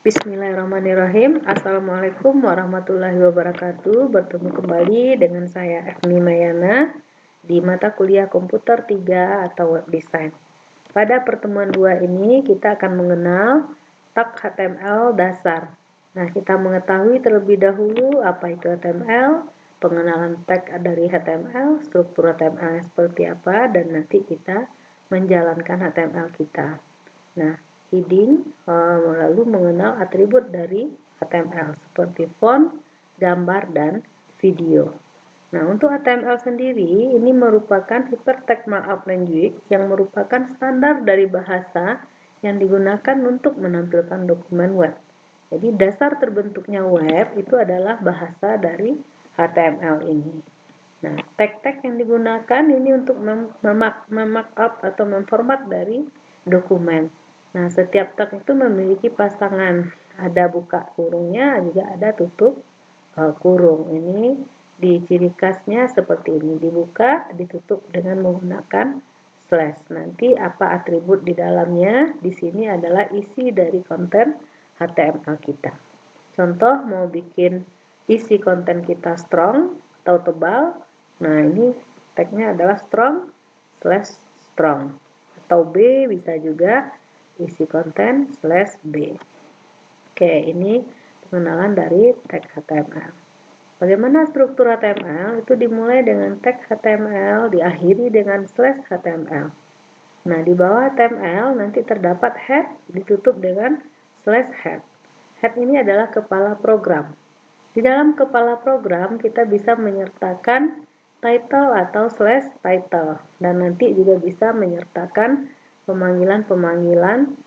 Bismillahirrahmanirrahim. Assalamualaikum warahmatullahi wabarakatuh. Bertemu kembali dengan saya Efni Mayana di mata kuliah komputer 3 atau web design. Pada pertemuan 2 ini kita akan mengenal tag HTML dasar. Nah, kita mengetahui terlebih dahulu apa itu HTML, pengenalan tag dari HTML, struktur HTML seperti apa, dan nanti kita menjalankan HTML kita. Nah, heading lalu mengenal atribut dari HTML seperti font, gambar, dan video. Nah, untuk HTML sendiri ini merupakan hypertext markup language yang merupakan standar dari bahasa yang digunakan untuk menampilkan dokumen web. Jadi dasar terbentuknya web itu adalah bahasa dari HTML ini. Nah, tag-tag yang digunakan ini untuk memarkup atau memformat dari dokumen. Nah, setiap tag itu memiliki pasangan, ada buka kurungnya, juga ada tutup kurung. Ini di ciri khasnya seperti ini, dibuka, ditutup dengan menggunakan slash. Nanti apa atribut di dalamnya? Di sini adalah isi dari konten HTML kita. Contoh mau bikin isi konten kita strong atau tebal. Nah, ini tagnya adalah strong slash strong, atau B bisa juga isi konten slash B. Oke, ini pengenalan dari tag HTML. Bagaimana struktur HTML? Itu dimulai dengan tag HTML, diakhiri dengan slash HTML. Nah, di bawah HTML nanti terdapat head, ditutup dengan slash head. Head ini adalah kepala program. Di dalam kepala program kita bisa menyertakan title atau slash title, dan nanti juga bisa menyertakan pemanggilan-pemanggilan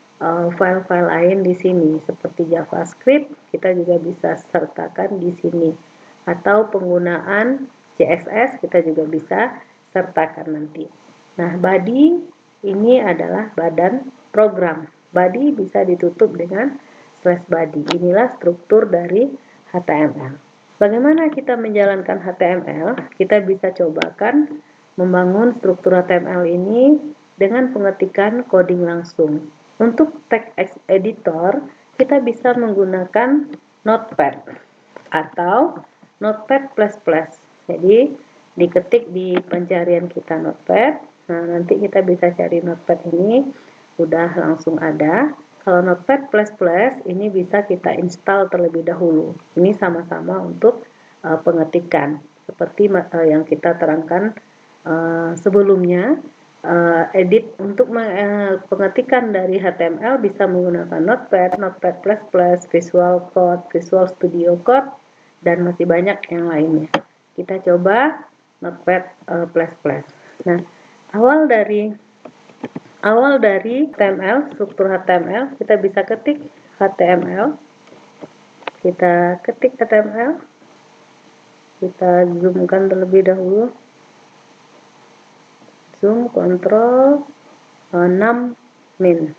file-file lain di sini seperti JavaScript, kita juga bisa sertakan di sini, atau penggunaan CSS kita juga bisa sertakan nanti. Nah, body ini adalah badan program. Body bisa ditutup dengan slash body. Inilah struktur dari HTML. Bagaimana kita menjalankan HTML? Kita bisa cobakan membangun struktur HTML ini dengan pengetikan coding langsung. Untuk text editor, kita bisa menggunakan Notepad atau Notepad++. Jadi, diketik di pencarian kita Notepad. Nah, nanti kita bisa cari Notepad ini, udah langsung ada. Kalau Notepad++ ini bisa kita install terlebih dahulu. Ini sama-sama untuk pengetikan, seperti yang kita terangkan sebelumnya. Edit untuk pengetikan dari HTML bisa menggunakan Notepad, Notepad++, Visual Code, Visual Studio Code, dan masih banyak yang lainnya. Kita coba Notepad++. Nah, awal dari HTML, struktur HTML, kita bisa ketik HTML. Kita ketik HTML. Kita zoomkan terlebih dahulu. Zoom Ctrl 6 min.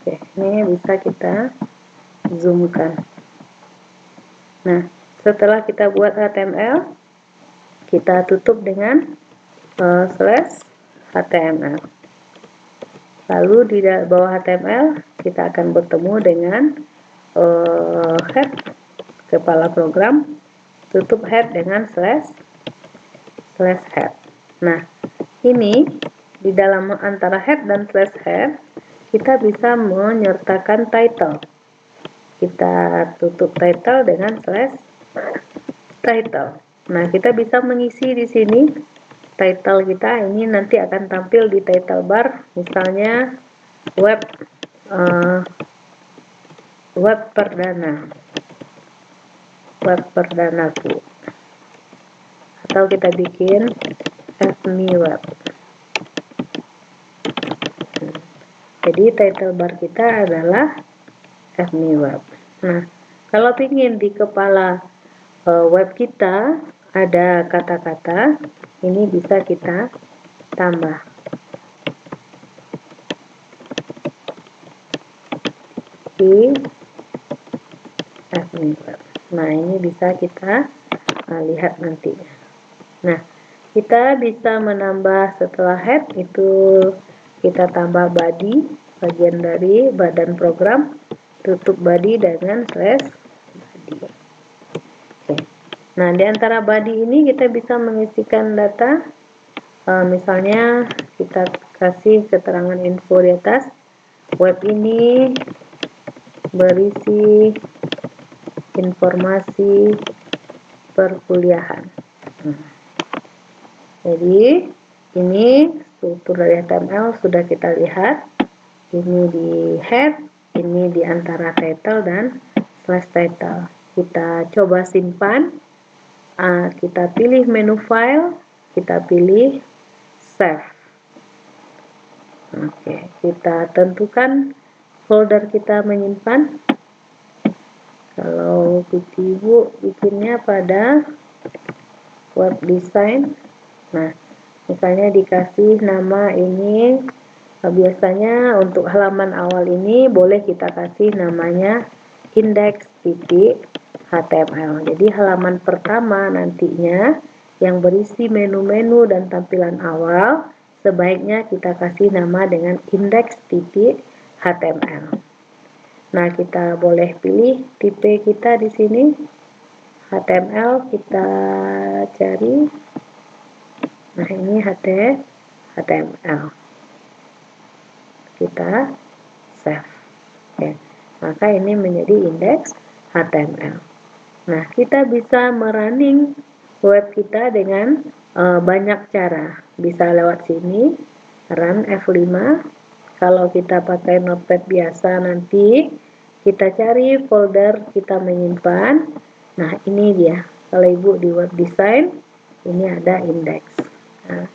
Oke, ini bisa kita zoomkan. Nah, setelah kita buat HTML, kita tutup dengan slash HTML. Lalu di bawah HTML kita akan bertemu dengan head, kepala program, tutup head dengan slash head. Nah, ini di dalam antara head dan slash head kita bisa menyertakan title. Kita tutup title dengan slash title. Nah, kita bisa mengisi di sini title kita. Ini nanti akan tampil di title bar, misalnya web perdanaku, atau kita bikin Efni Web. Jadi title bar kita adalah Efni Web. Nah, kalau ingin di kepala web kita ada kata-kata, ini bisa kita tambah. Di Efni Web. Nah, ini bisa kita lihat nanti. Nah, kita bisa menambah setelah head itu kita tambah body, bagian dari badan program, tutup body dengan slash body. Oke. Nah, di antara body ini kita bisa mengisikan data, misalnya kita kasih keterangan info di atas, web ini berisi informasi perkuliahan. Jadi ini struktur dari HTML sudah kita lihat. Ini di head, ini di antara title dan slash title. Kita coba simpan. Kita pilih menu file, kita pilih save. Oke, kita tentukan folder kita menyimpan. Kalau ibu bikinnya pada web design, nah misalnya dikasih nama ini, biasanya untuk halaman awal ini boleh kita kasih namanya index.html. Jadi halaman pertama nantinya yang berisi menu-menu dan tampilan awal sebaiknya kita kasih nama dengan index.html. Nah, kita boleh pilih tipe kita di sini. HTML kita cari. Nah, ini HTML. Kita save. Oke. Maka ini menjadi indeks HTML. Nah, kita bisa merunning web kita dengan banyak cara. Bisa lewat sini, run F5. Kalau kita pakai notepad biasa nanti kita cari folder kita menyimpan. Nah, ini dia. Kalau ibu di web design, ini ada index. Nah,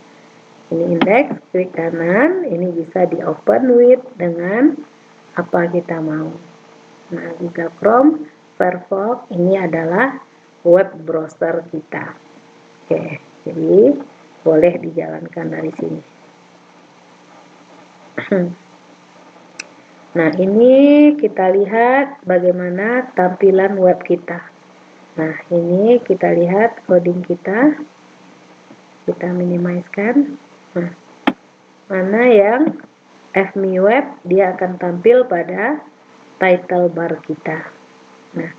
ini index, klik kanan, ini bisa di open with dengan apa kita mau. Nah, Google Chrome, Firefox, ini adalah web browser kita. Oke, jadi boleh dijalankan dari sini. Nah, ini kita lihat bagaimana tampilan web kita. Nah, ini kita lihat coding kita. Kita minimizekan. Nah, mana yang FMI Web, dia akan tampil pada title bar kita. Nah,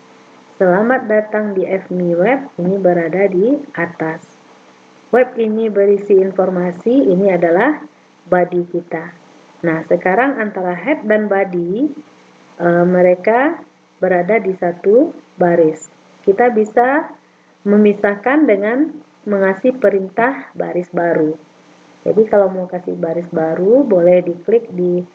selamat datang di FMI Web, ini berada di atas. Web ini berisi informasi, ini adalah body kita. Nah, sekarang antara head dan body, mereka berada di satu baris. Kita bisa memisahkan dengan mengasih perintah baris baru. Jadi kalau mau kasih baris baru, boleh diklik di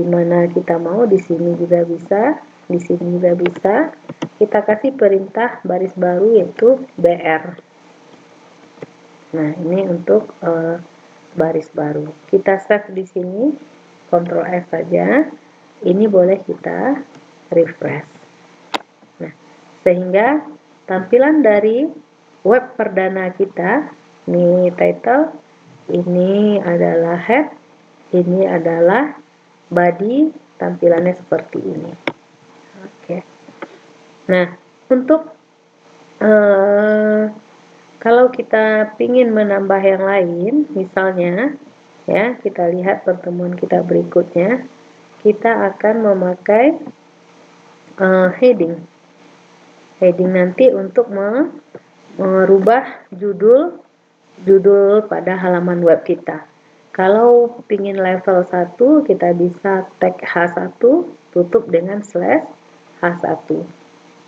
mana kita mau, di sini juga bisa, di sini juga bisa. Kita kasih perintah baris baru yaitu BR. Nah, ini untuk baris baru. Kita save di sini, Ctrl F saja. Ini boleh kita refresh. Nah, sehingga tampilan dari web perdana kita, ini title, ini adalah head, ini adalah body, tampilannya seperti ini. Oke. Nah, untuk kalau kita ingin menambah yang lain, misalnya, ya, kita lihat pertemuan kita berikutnya, kita akan memakai heading. Heading nanti untuk merubah judul pada halaman web kita. Kalau ingin level 1, kita bisa tag H1, tutup dengan slash H1.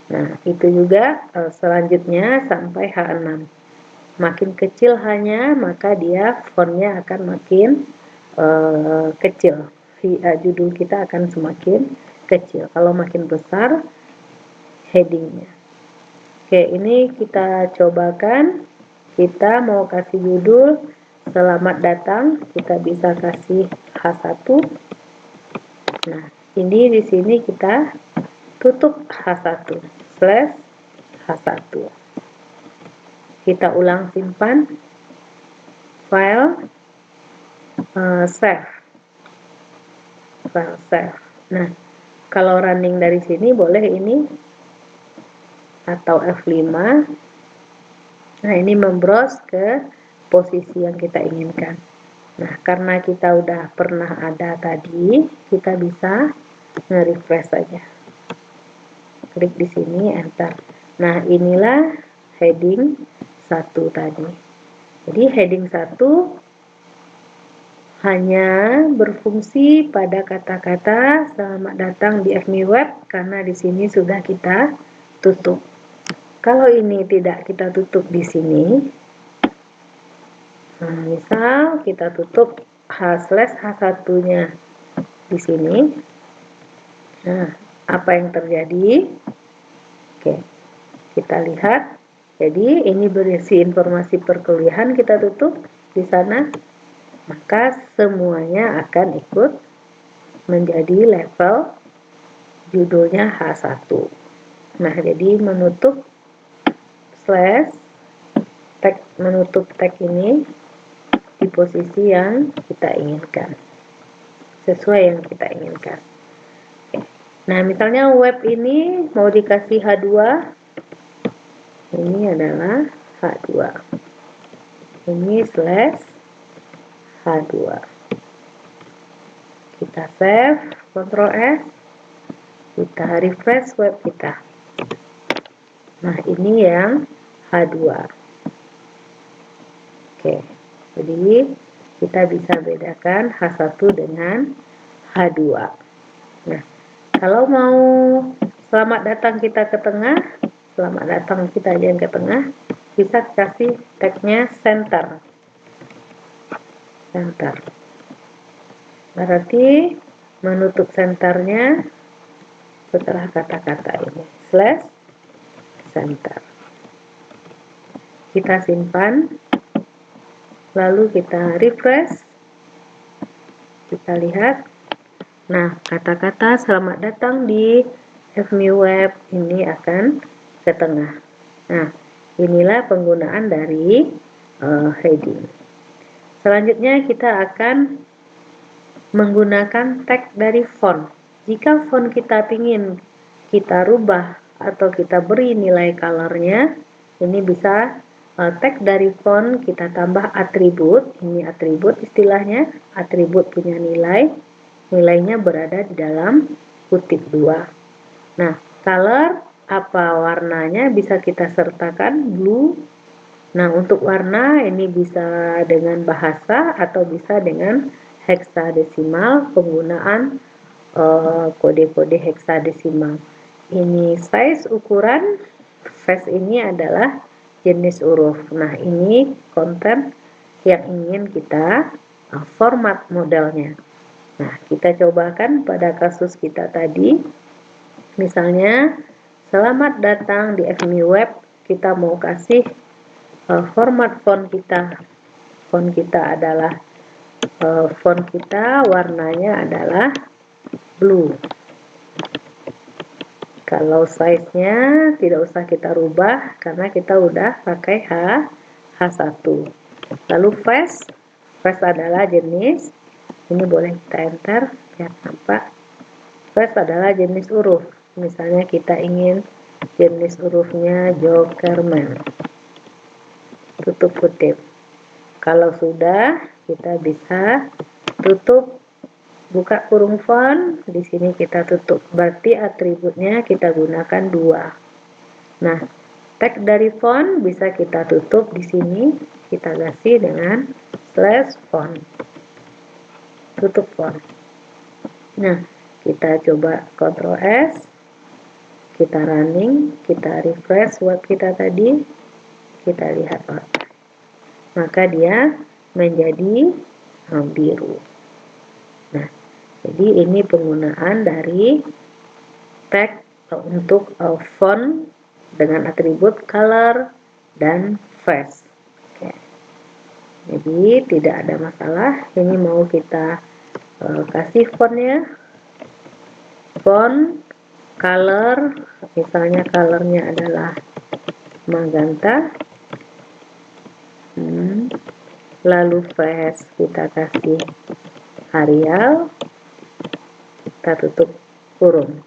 Nah, itu juga selanjutnya sampai H6. Makin kecil hanya, maka dia fontnya akan makin kecil. Judul kita akan semakin kecil. Kalau makin besar, headingnya. Oke, ini kita cobakan. Kita mau kasih judul selamat datang, kita bisa kasih H1. Nah, ini di sini kita tutup H1 slash H1. Kita ulang simpan file, save, file save. Nah, kalau running dari sini boleh ini atau F5. Nah, ini membrowse ke posisi yang kita inginkan. Nah, karena kita udah pernah ada tadi, kita bisa nge-refresh saja. Klik di sini, enter. Nah, inilah heading 1 tadi. Jadi heading 1 hanya berfungsi pada kata-kata selamat datang di FMI Web karena di sini sudah kita tutup. Kalau ini tidak kita tutup di sini, nah, misal kita tutup H/H1-nya di sini. Nah, apa yang terjadi? Oke, kita lihat. Jadi ini berisi informasi perkuliahan, kita tutup di sana, maka semuanya akan ikut menjadi level judulnya H1. Nah, jadi menutup slash tag, menutup tag ini di posisi yang kita inginkan, sesuai yang kita inginkan. Nah, misalnya web ini mau dikasih H2, ini adalah H2, ini slash H2. Kita save, Ctrl S, kita refresh web kita. Nah, ini yang H2. Oke, jadi kita bisa bedakan H1 dengan H2. Nah, kalau mau selamat datang kita ke tengah, selamat datang kita aja ke tengah, bisa kasih tagnya center. Center. Berarti menutup centernya setelah kata-kata ini, slash center. Kita simpan, lalu kita refresh, kita lihat. Nah, kata-kata selamat datang di FMI Web ini akan ke tengah. Nah, inilah penggunaan dari heading. Selanjutnya kita akan menggunakan tag dari font. Jika font kita ingin kita rubah atau kita beri nilai colornya, ini bisa tag dari font kita tambah atribut. Ini atribut istilahnya, atribut punya nilai. Nilainya berada di dalam kutip 2. Nah, color apa warnanya bisa kita sertakan blue. Nah, untuk warna ini bisa dengan bahasa atau bisa dengan heksadesimal, penggunaan kode-kode heksadesimal. Ini size ukuran, face ini adalah jenis huruf. Nah, ini konten yang ingin kita format modelnya. Nah, kita cobakan pada kasus kita tadi. Misalnya, selamat datang di FMI Web. Kita mau kasih format font kita. Font kita adalah font kita warnanya adalah blue. Kalau size-nya tidak usah kita rubah karena kita udah pakai H1. Lalu face adalah jenis. Ini boleh kita enter biar nampak. Face adalah jenis huruf. Misalnya kita ingin jenis hurufnya Jokerman. Tutup kutip. Kalau sudah, kita bisa tutup, buka kurung font. Di sini kita tutup. Berarti atributnya kita gunakan 2. Nah, tag dari font bisa kita tutup di sini. Kita kasih dengan slash font. Tutup font. Nah, kita coba Ctrl S, kita running, kita refresh web kita tadi, kita lihat maka dia menjadi biru. Nah, jadi ini penggunaan dari tag untuk font dengan atribut color dan face. Oke. Jadi tidak ada masalah. Ini mau kita kasih fontnya, font, color, misalnya colornya adalah magenta, lalu face kita kasih Arial, kita tutup kurung.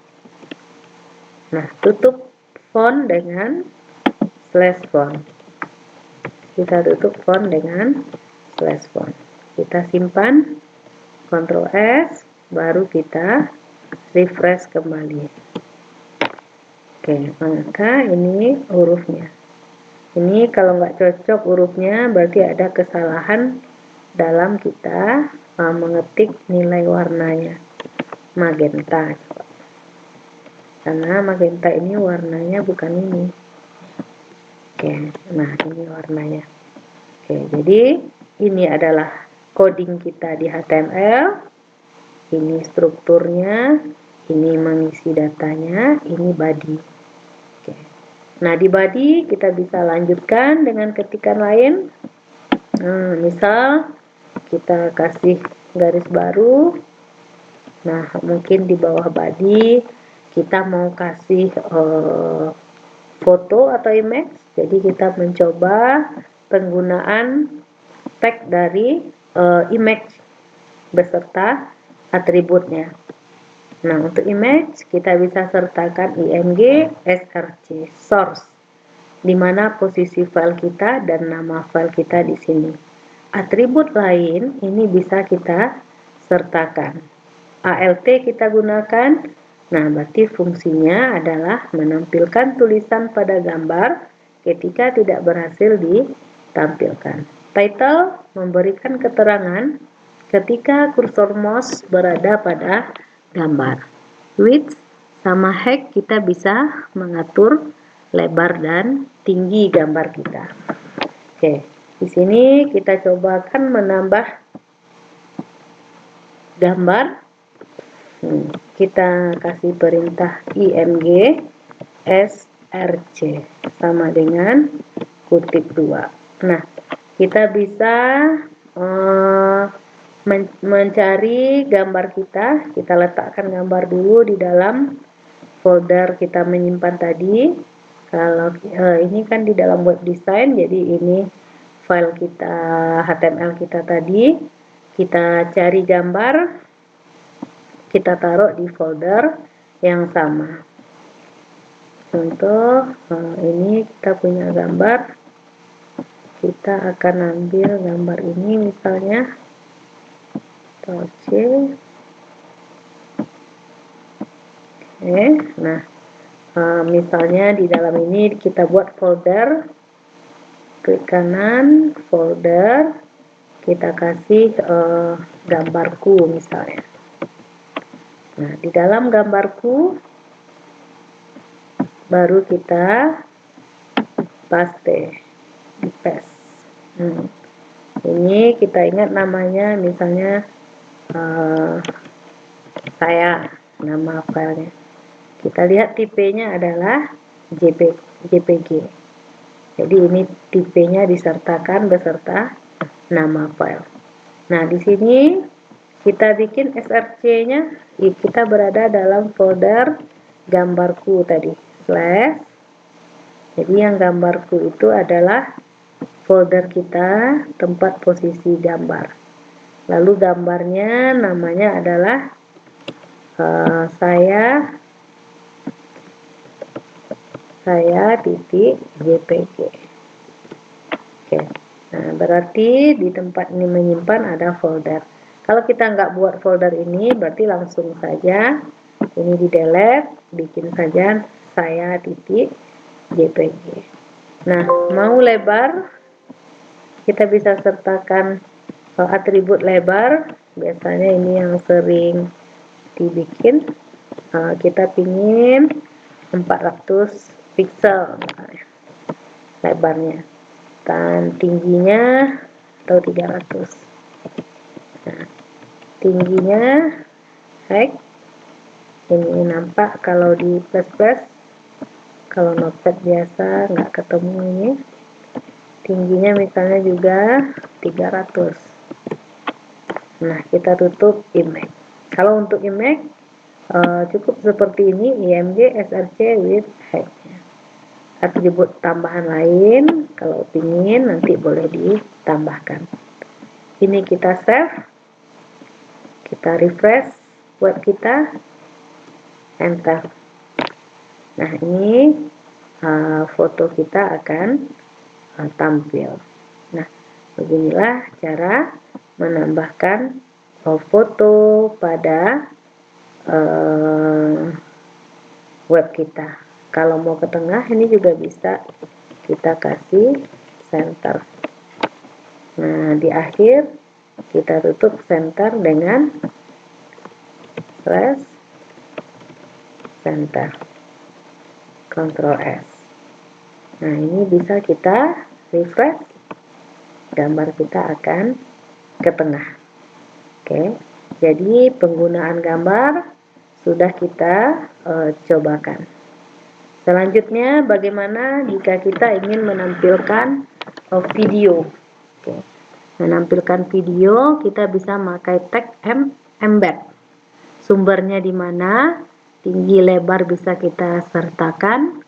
Nah, tutup font dengan slash font. Kita tutup font dengan slash font. kita simpan, Ctrl S, baru kita refresh kembali. Oke, maka ini hurufnya. Ini kalau nggak cocok hurufnya berarti ada kesalahan dalam kita mengetik nilai warnanya. Magenta, karena magenta ini warnanya bukan ini. Oke, nah ini warnanya. Oke, jadi ini adalah coding kita di HTML, ini strukturnya, ini mengisi datanya, ini body. Oke. Nah, di body kita bisa lanjutkan dengan ketikan lain. Misal kita kasih garis baru. Nah, mungkin di bawah body kita mau kasih foto atau image, jadi kita mencoba penggunaan tag dari image beserta atributnya. Nah, untuk image kita bisa sertakan img src source, di mana posisi file kita dan nama file kita di sini. Atribut lain ini bisa kita sertakan. alt kita gunakan. Nah, berarti fungsinya adalah menampilkan tulisan pada gambar ketika tidak berhasil ditampilkan. Title memberikan keterangan ketika kursor mouse berada pada gambar. Width sama height kita bisa mengatur lebar dan tinggi gambar kita. Oke, di sini kita cobakan menambah gambar. Kita kasih perintah img src sama dengan kutip 2. Nah, kita bisa mencari gambar kita letakkan gambar dulu di dalam folder kita menyimpan tadi. Kalau ini kan di dalam web design, jadi ini file kita HTML kita tadi, kita cari gambar, kita taruh di folder yang sama. Untuk ini kita punya gambar, kita akan ambil gambar ini misalnya, C. Oke, nah misalnya di dalam ini kita buat folder, klik kanan folder, kita kasih gambarku misalnya. Nah, di dalam gambarku baru kita paste, di paste. Ini kita ingat namanya, misalnya saya, nama filenya. Kita lihat tipenya adalah JPG. Jadi ini tipenya disertakan beserta nama file. Nah, di sini kita bikin src-nya, kita berada dalam folder gambarku tadi, slash. Jadi yang gambarku itu adalah folder kita, tempat posisi gambar. Lalu gambarnya namanya adalah saya titik JPG. Oke. Nah, berarti di tempat ini menyimpan ada folder. Kalau kita nggak buat folder ini, berarti langsung saja ini di delete, bikin saja saya titik JPG. Nah, mau lebar, kita bisa sertakan atribut lebar. Biasanya ini yang sering dibikin. Kita pingin 400 pixel misalnya lebarnya, dan tingginya atau 300. Nah, tingginya height ini nampak kalau di plus, kalau notepad biasa nggak ketemu ini. Tingginya misalnya juga 300. Nah, kita tutup image. Kalau untuk image cukup seperti ini, img src with height. Atribut tambahan lain kalau ingin nanti boleh ditambahkan. Ini kita save, kita refresh web kita, enter. Nah, ini foto kita akan tampil. Nah, beginilah cara menambahkan foto pada web kita. Kalau mau ke tengah ini juga bisa kita kasih center. Nah, di akhir kita tutup center dengan slash center, Ctrl S. Nah, ini bisa kita refresh, gambar kita akan ke tengah. Oke, jadi penggunaan gambar sudah kita cobakan. Selanjutnya, bagaimana jika kita ingin menampilkan video? Oke. Menampilkan video, kita bisa memakai tag embed. Sumbernya di mana, tinggi lebar bisa kita sertakan,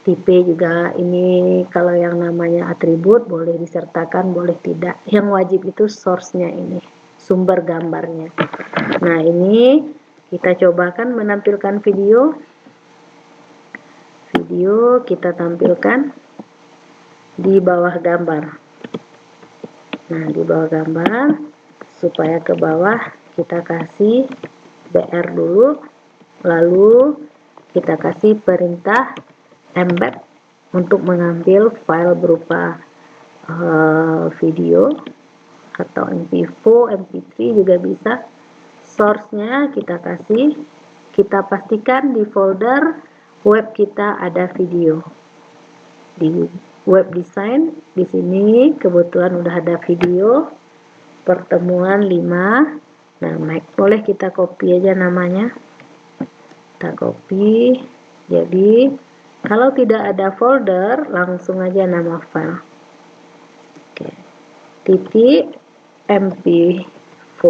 tipe juga ini kalau yang namanya atribut boleh disertakan, boleh tidak. Yang wajib itu source-nya ini, sumber gambarnya. Nah, ini kita cobakan menampilkan video. Video kita tampilkan di bawah gambar. Nah, di bawah gambar, supaya ke bawah kita kasih BR dulu, lalu kita kasih perintah embed untuk mengambil file berupa video atau MP4, MP3 juga bisa. Source-nya kita kasih, kita pastikan di folder web kita ada video. Di web design di sini kebetulan udah ada video pertemuan 5. Nah, boleh kita copy aja namanya. Kita copy. Jadi, kalau tidak ada folder, langsung aja nama file. Oke. Titik MP4.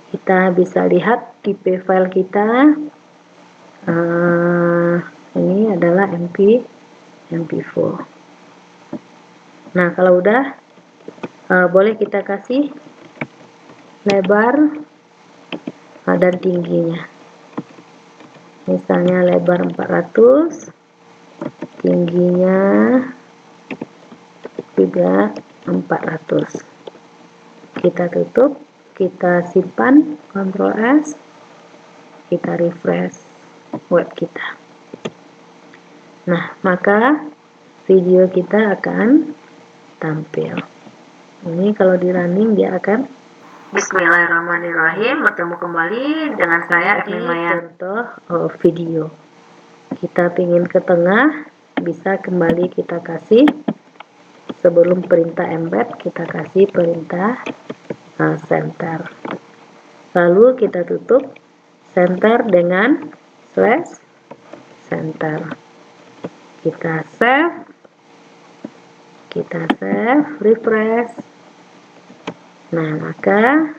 Kita bisa lihat tipe file kita. Ini adalah MP4. Nah, kalau udah boleh kita kasih lebar dan tingginya. Misalnya lebar 400, tingginya juga 400. Kita tutup, kita simpan, Ctrl S, kita refresh web kita. Nah, maka video kita akan tampil. Ini kalau di running dia akan Bismillahirrahmanirrahim. Bertemu kembali dengan saya Eva Maya. Contoh video. Kita ingin ke tengah, bisa kembali kita kasih sebelum perintah embed, kita kasih perintah center. Lalu kita tutup center dengan slash center. Kita save, refresh. Nah, maka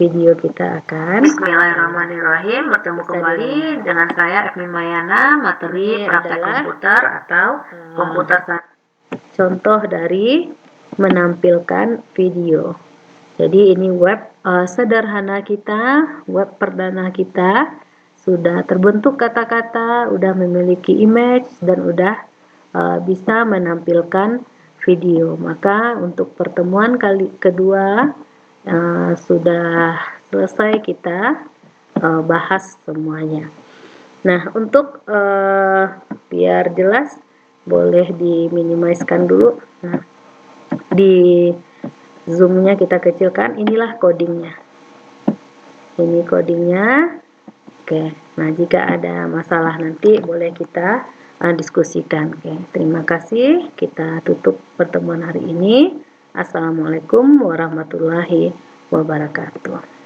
video kita akan Bismillahirrahmanirrahim. Bertemu kembali dengan saya Eva Mayana, materi praktek komputer atau komputer. Contoh dari menampilkan video. Jadi ini web sederhana kita, web perdana kita. Sudah terbentuk kata-kata, udah memiliki image, dan udah bisa menampilkan video. Maka untuk pertemuan kedua sudah selesai kita bahas semuanya. Nah, untuk biar jelas boleh diminimaliskan dulu. Nah, di zoomnya kita kecilkan. Inilah codingnya. Ini codingnya. Oke, nah jika ada masalah nanti boleh kita diskusikan. Oke, terima kasih. Kita tutup pertemuan hari ini. Assalamualaikum warahmatullahi wabarakatuh.